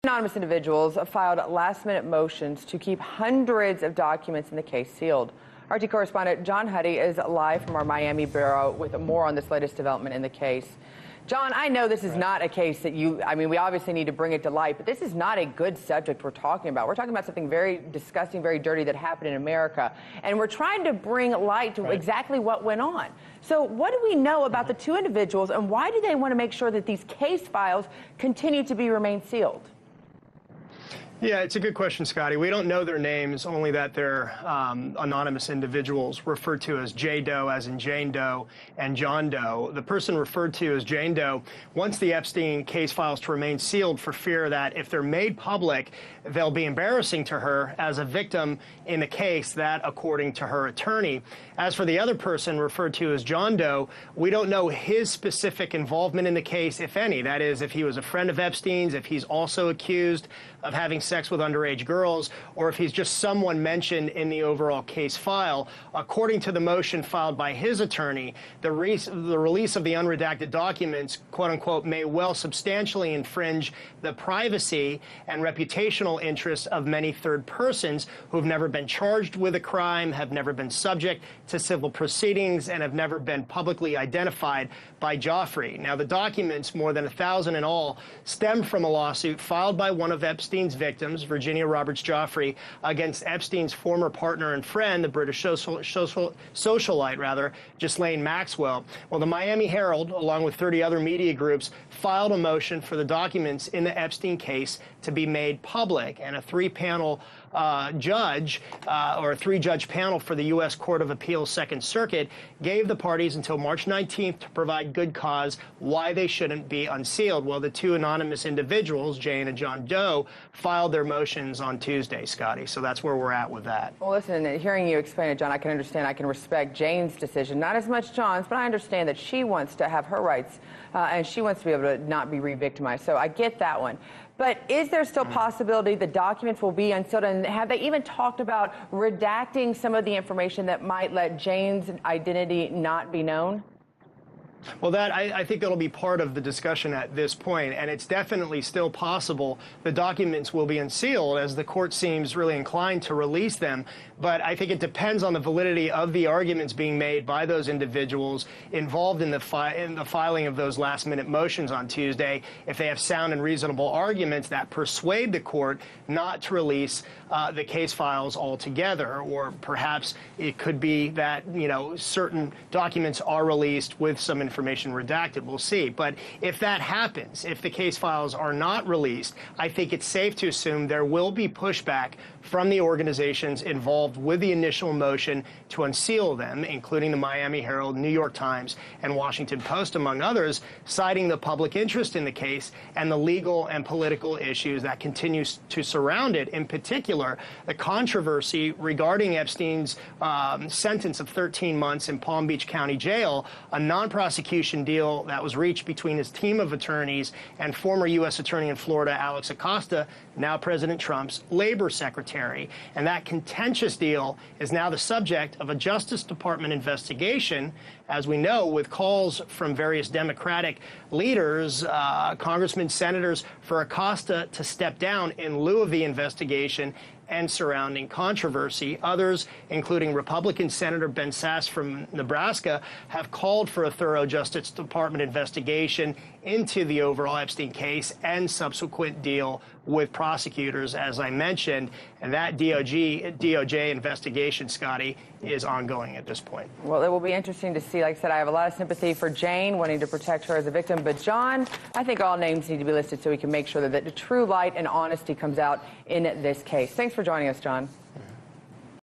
Anonymous individuals filed last-minute motions to keep hundreds of documents in the case sealed. RT correspondent John Huddy is live from our Miami bureau with more on this latest development in the case. John, I know this is not a case that we obviously need to bring it to light, but this is not a good subject we're talking about. We're talking about something very disgusting, very dirty that happened in America, and we're trying to bring light to exactly what went on. So what do we know about the two individuals, and why do they want to make sure that these case files continue to remain sealed? Yeah, it's a good question, Scotty. We don't know their names, only that they're anonymous individuals referred to as J. Doe, as in Jane Doe, and John Doe. The person referred to as Jane Doe wants the Epstein case files to remain sealed for fear that if they're made public, they'll be embarrassing to her as a victim in the case, that according to her attorney. As for the other person referred to as John Doe, we don't know his specific involvement in the case, if any. That is, if he was a friend of Epstein's, if he's also accused of having sex with underage girls, or if he's just someone mentioned in the overall case file. According to the motion filed by his attorney, the release of the unredacted documents, quote unquote, may well substantially infringe the privacy and reputational interests of many third persons who have never been charged with a crime, have never been subject to civil proceedings, and have never been publicly identified by Joffrey. Now, the documents, more than 1,000 in all, stem from a lawsuit filed by one of Epstein's victims, Virginia Roberts Joffrey, against Epstein's former partner and friend, the British socialite, Ghislaine Maxwell. Well, the Miami Herald, along with 30 other media groups, filed a motion for the documents in the Epstein case to be made public, and a three-judge panel for the U.S. Court of Appeals Second Circuit gave the parties until March 19th to provide good cause why they shouldn't be unsealed. Well, the two anonymous individuals, Jane and John Doe, filed their motions on Tuesday, Scotty. So that's where we're at with that. Well, listen, hearing you explain it, John, I can understand, I can respect Jane's decision, not as much John's, but I understand that she wants to have her rights and she wants to be able to not be re-victimized. So I get that one. But is there still possibility the documents will be unsealed? And have they even talked about redacting some of the information that might let Jane's identity not be known? Well, I think that'll be part of the discussion at this point, and it's definitely still possible the documents will be unsealed, as the court seems really inclined to release them. But I think it depends on the validity of the arguments being made by those individuals involved in the filing of those last-minute motions on Tuesday, if they have sound and reasonable arguments that persuade the court not to release the case files altogether. Or perhaps it could be that, certain documents are released with some information redacted. We'll see. But if that happens, if the case files are not released, I think it's safe to assume there will be pushback from the organizations involved with the initial motion to unseal them, including the Miami Herald, New York Times, and Washington Post, among others, citing the public interest in the case and the legal and political issues that continues to surround it. In particular, the controversy regarding Epstein's sentence of 13 months in Palm Beach County Jail, a non-prosecution deal that was reached between his team of attorneys and former U.S. Attorney in Florida, Alex Acosta, now President Trump's labor secretary. And that contentious deal is now the subject of a Justice Department investigation, as we know, with calls from various Democratic leaders, congressmen, senators, for Acosta to step down in lieu of the investigation and surrounding controversy. Others, including Republican Senator Ben Sasse from Nebraska, have called for a thorough Justice Department investigation into the overall Epstein case and subsequent deal with prosecutors, as I mentioned. And that DOJ investigation, Scotty, is ongoing at this point. Well, it will be interesting to see. Like I said, I have a lot of sympathy for Jane, wanting to protect her as a victim. But John, I think all names need to be listed so we can make sure that the true light and honesty comes out in this case. Thanks for joining us, John.